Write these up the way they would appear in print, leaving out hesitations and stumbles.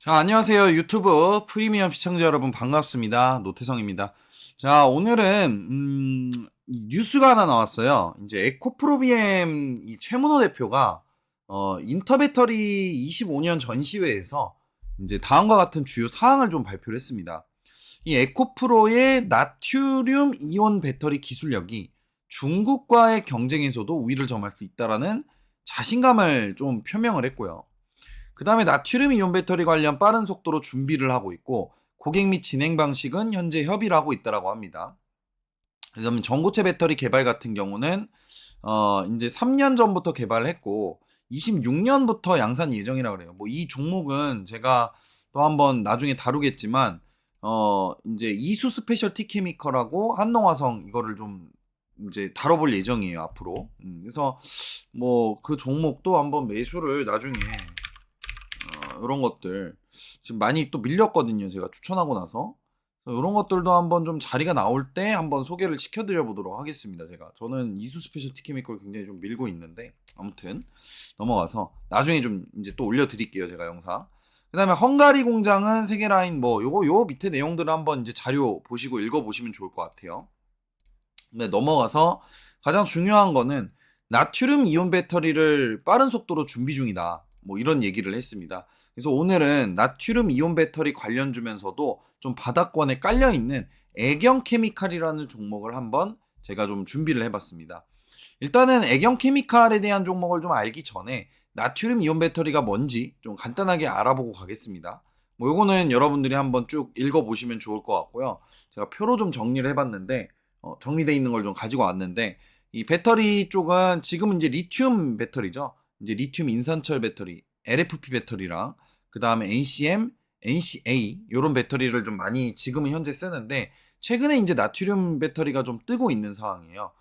자, 안녕하세요. 유튜브 프리미엄 시청자 여러분 반갑습니다. 노태성입니다. 자, 오늘은 뉴스가 하나 나왔어요. 이제 에코프로비엠 이 최문호 대표가 인터배터리 25년 전시회에서 이제 다음과 같은 주요 사항을 좀 발표를 했습니다. 이 에코프로의 나트륨 이온 배터리 기술력이 중국과의 경쟁에서도 우위를 점할 수 있다라는 자신감을 좀 표명을 했고요. 그 다음에 나트륨 이온 배터리 관련 빠른 속도로 준비를 하고 있고 고객 및 진행 방식은 현재 협의를 하고 있다라고 합니다. 그래서 전고체 배터리 개발 같은 경우는 이제 3년 전부터 개발을 했고 26년부터 양산 예정이라고 그래요. 뭐 이 종목은 제가 또 한번 나중에 다루겠지만 이제 이수 스페셜티 케미컬하고 한농화성 이거를 좀 이제 다뤄볼 예정이에요 앞으로. 그래서 뭐 그 종목도 한번 매수를 나중에 이런 것들 지금 많이 또 밀렸거든요. 제가 추천하고 나서 이런 것들도 한번 좀 자리가 나올 때 한번 소개를 시켜드려 보도록 하겠습니다. 저는 이수 스페셜티 케미컬 굉장히 좀 밀고 있는데 아무튼 넘어가서 나중에 좀 이제 또 올려드릴게요. 제가 영상. 그다음에 헝가리 공장은 세계 라인 뭐 요 밑에 내용들을 한번 이제 자료 보시고 읽어보시면 좋을 것 같아요. 근데 넘어가서 가장 중요한 거는 나트륨 이온 배터리를 빠른 속도로 준비 중이다. 뭐 이런 얘기를 했습니다. 그래서 오늘은 나트륨 이온 배터리 관련 주면서도 좀 바닥권에 깔려 있는 애경 케미칼이라는 종목을 한번 제가 좀 준비를 해봤습니다. 일단은 애경 케미칼에 대한 종목을 좀 알기 전에 나트륨 이온 배터리가 뭔지 좀 간단하게 알아보고 가겠습니다. 뭐 요거는 여러분들이 한번 쭉 읽어보시면 좋을 것 같고요. 제가 표로 좀 정리를 해봤는데 정리되어 있는 걸 좀 가지고 왔는데 이 배터리 쪽은 지금은 이제 리튬 배터리죠. 이제 리튬 인산철 배터리, LFP 배터리랑 그 다음에 NCM, NCA 이런 배터리를 좀 많이 지금은 현재 쓰는데 최근에 이제 나트륨 배터리가 좀 뜨고 있는 상황이에요.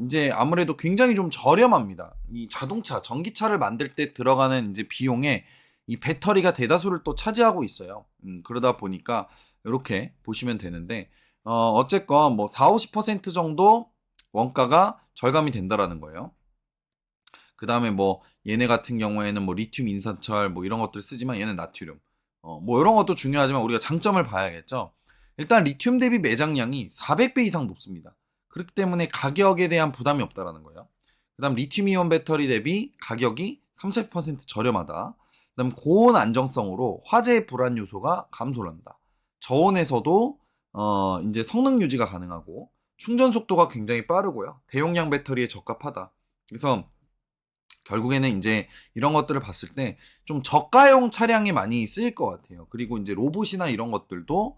이제 아무래도 굉장히 좀 저렴합니다. 이 자동차, 전기차를 만들 때 들어가는 이제 비용에 이 배터리가 대다수를 또 차지하고 있어요. 그러다 보니까 이렇게 보시면 되는데 어쨌건 뭐 4, 50% 정도 원가가 절감이 된다라는 거예요. 그 다음에 뭐 얘네 같은 경우에는 뭐 리튬 인산철 뭐 이런 것들 쓰지만 얘는 나트륨. 뭐 이런 것도 중요하지만 우리가 장점을 봐야겠죠. 일단 리튬 대비 매장량이 400배 이상 높습니다. 그렇기 때문에 가격에 대한 부담이 없다라는 거예요. 그다음 리튬 이온 배터리 대비 가격이 30% 저렴하다. 그다음 고온 안정성으로 화재 불안 요소가 감소를 한다. 저온에서도 이제 성능 유지가 가능하고 충전 속도가 굉장히 빠르고요. 대용량 배터리에 적합하다. 그래서 결국에는 이제 이런 것들을 봤을 때 좀 저가용 차량에 많이 쓰일 것 같아요. 그리고 이제 로봇이나 이런 것들도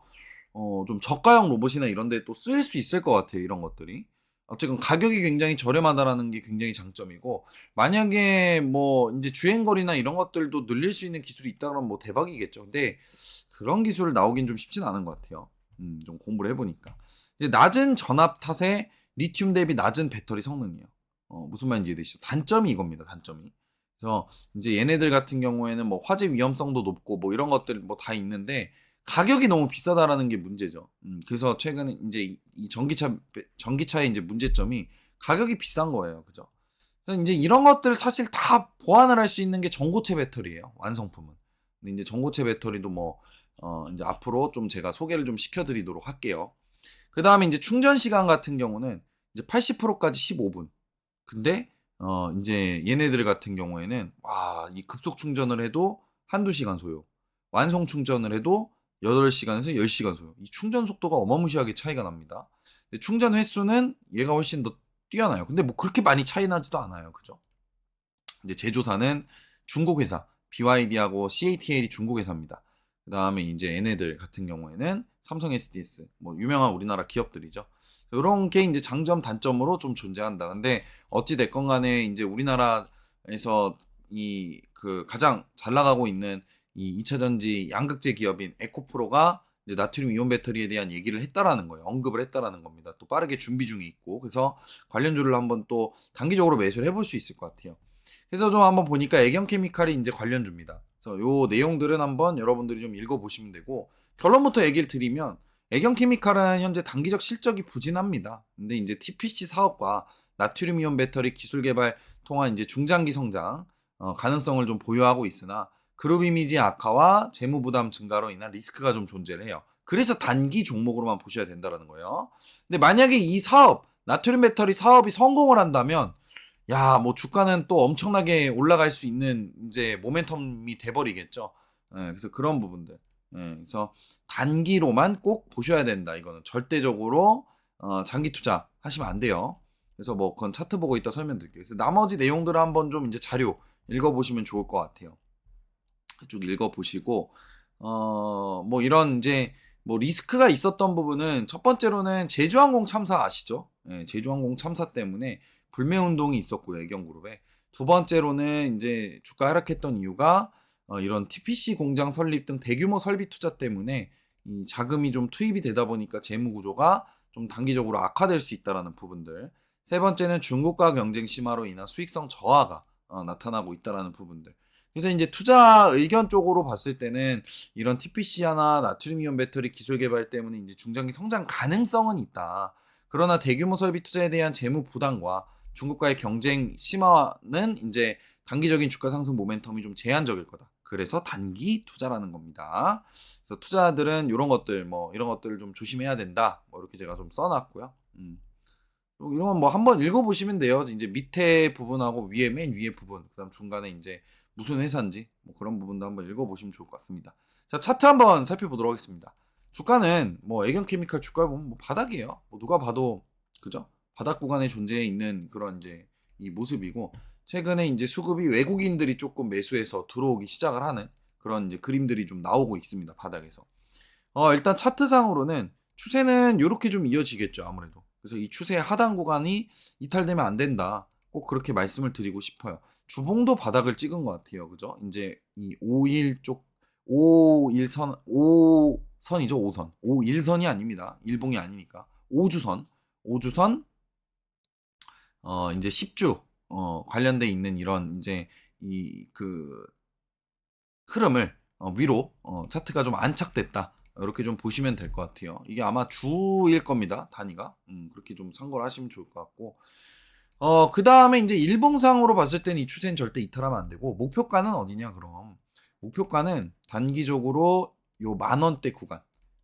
좀 저가용 로봇이나 이런 데 또 쓰일 수 있을 것 같아요. 이런 것들이. 어쨌든 가격이 굉장히 저렴하다라는 게 굉장히 장점이고 만약에 뭐 이제 주행거리나 이런 것들도 늘릴 수 있는 기술이 있다 그러면 뭐 대박이겠죠. 근데 그런 기술 나오긴 좀 쉽진 않은 것 같아요. 좀 공부를 해보니까. 이제 낮은 전압 탓에 리튬 대비 낮은 배터리 성능이에요. 무슨 말인지 이해되시죠? 단점이 이겁니다. 단점이. 그래서 이제 얘네들 같은 경우에는 뭐 화재 위험성도 높고 뭐 이런 것들 뭐 다 있는데 가격이 너무 비싸다라는 게 문제죠. 그래서 최근에 이제 이 전기차의 이제 문제점이 가격이 비싼 거예요. 그죠? 그래서 이제 이런 것들 사실 다 보완을 할 수 있는 게 전고체 배터리예요. 완성품은. 근데 이제 전고체 배터리도 뭐 이제 앞으로 좀 제가 소개를 좀 시켜드리도록 할게요. 그 다음에 이제 충전 시간 같은 경우는 이제 80%까지 15분. 근데 이제 얘네들 같은 경우에는 와, 이 급속 충전을 해도 한두 시간 소요. 완성 충전을 해도 8시간에서 10시간 소요. 이 충전 속도가 어마무시하게 차이가 납니다. 근데 충전 횟수는 얘가 훨씬 더 뛰어나요. 근데 뭐 그렇게 많이 차이 나지도 않아요. 그죠? 이제 제조사는 중국 회사, BYD하고 CATL이 중국 회사입니다. 그 다음에 이제 얘네들 같은 경우에는 삼성 SDS, 뭐 유명한 우리나라 기업들이죠. 이런 게 이제 장점, 단점으로 좀 존재한다. 근데 어찌 됐건 간에 이제 우리나라에서 이 그 가장 잘 나가고 있는 이 2차 전지 양극재 기업인 에코프로가 이제 나트륨 이온 배터리에 대한 얘기를 했다라는 거예요. 언급을 했다라는 겁니다. 또 빠르게 준비 중에 있고 그래서 관련주를 한번 또 단기적으로 매수를 해볼 수 있을 것 같아요. 그래서 좀 한번 보니까 애경 케미칼이 이제 관련주입니다. 그래서 요 내용들은 한번 여러분들이 좀 읽어보시면 되고 결론부터 얘기를 드리면 애경 케미칼은 현재 단기적 실적이 부진합니다. 근데 이제 TPC 사업과 나트륨 이온 배터리 기술 개발 통한 이제 중장기 성장 가능성을 좀 보유하고 있으나 그룹 이미지 악화와 재무 부담 증가로 인한 리스크가 좀 존재를 해요. 그래서 단기 종목으로만 보셔야 된다는 거예요. 근데 만약에 이 사업, 나트륨 배터리 사업이 성공을 한다면 야, 뭐 주가는 또 엄청나게 올라갈 수 있는 이제 모멘텀이 돼버리겠죠. 예, 그래서 그런 부분들. 예, 그래서 단기로만 꼭 보셔야 된다. 이거는 절대적으로 장기 투자 하시면 안 돼요. 그래서 뭐 그건 차트 보고 있다 설명드릴게요. 그래서 나머지 내용들을 한번 좀 이제 자료 읽어보시면 좋을 것 같아요. 쭉 읽어보시고 뭐 이런 이제 뭐 리스크가 있었던 부분은 첫 번째로는 제주항공 참사 아시죠? 예, 제주항공 참사 때문에 불매 운동이 있었고요, 애경그룹에. 두 번째로는 이제 주가 하락했던 이유가 이런 TPC 공장 설립 등 대규모 설비 투자 때문에 이 자금이 좀 투입이 되다 보니까 재무 구조가 좀 단기적으로 악화될 수 있다라는 부분들. 세 번째는 중국과 경쟁 심화로 인한 수익성 저하가 나타나고 있다라는 부분들. 그래서 이제 투자 의견 쪽으로 봤을 때는 이런 TPC나 나트륨이온 배터리 기술 개발 때문에 이제 중장기 성장 가능성은 있다. 그러나 대규모 설비 투자에 대한 재무 부담과 중국과의 경쟁 심화는 이제 단기적인 주가 상승 모멘텀이 좀 제한적일 거다. 그래서 단기 투자라는 겁니다. 그래서 투자들은 이런 것들 뭐 이런 것들을 좀 조심해야 된다. 뭐 이렇게 제가 좀 써놨고요. 이런 건 뭐 한번 읽어보시면 돼요. 이제 밑에 부분하고 위에 맨 위에 부분, 그다음 중간에 이제 무슨 회사인지 뭐 그런 부분도 한번 읽어보시면 좋을 것 같습니다. 자, 차트 한번 살펴보도록 하겠습니다. 주가는 뭐 애경케미칼 주가 보면 뭐 바닥이에요. 뭐 누가 봐도 그죠? 바닥 구간에 존재해 있는 그런 이제 이 모습이고 최근에 이제 수급이 외국인들이 조금 매수해서 들어오기 시작을 하는 그런 이제 그림들이 좀 나오고 있습니다. 바닥에서. 일단 차트상으로는 추세는 이렇게 좀 이어지겠죠, 아무래도. 그래서 이 추세의 하단 구간이 이탈되면 안 된다. 꼭 그렇게 말씀을 드리고 싶어요. 주봉도 바닥을 찍은 것 같아요. 그죠? 이제 이 5일 쪽, 5일선, 5선이죠, 5선. 5일선이 아닙니다. 일봉이 아니니까. 5주선, 5주선, 이제 10주, 관련돼 있는 이런 이제 그 흐름을 위로 차트가 좀 안착됐다. 이렇게 좀 보시면 될 것 같아요. 이게 아마 주일 겁니다. 단위가. 그렇게 좀 참고를 하시면 좋을 것 같고. 그 다음에 이제 일봉상으로 봤을 때는 이 추세는 절대 이탈하면 안 되고, 목표가는 어디냐, 그럼. 목표가는 단기적으로 요 만원대 구간.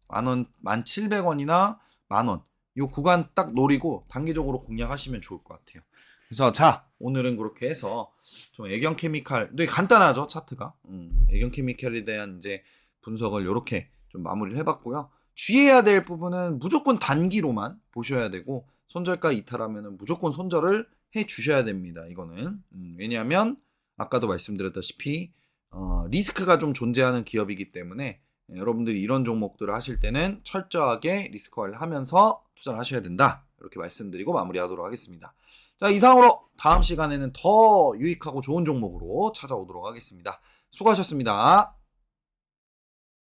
만원, 1,700원이나 만원. 요 구간 딱 노리고 단기적으로 공략하시면 좋을 것 같아요. 그래서 자, 오늘은 그렇게 해서 좀 애경케미칼, 되게 간단하죠, 차트가. 애경케미칼에 대한 이제 분석을 이렇게 좀 마무리를 해봤고요. 주의해야 될 부분은 무조건 단기로만 보셔야 되고 손절가 이탈하면 무조건 손절을 해 주셔야 됩니다. 이거는 왜냐하면 아까도 말씀드렸다시피 리스크가 좀 존재하는 기업이기 때문에 여러분들이 이런 종목들을 하실 때는 철저하게 리스크 관리를 하면서 투자를 하셔야 된다. 이렇게 말씀드리고 마무리하도록 하겠습니다. 자, 이상으로 다음 시간에는 더 유익하고 좋은 종목으로 찾아오도록 하겠습니다. 수고하셨습니다.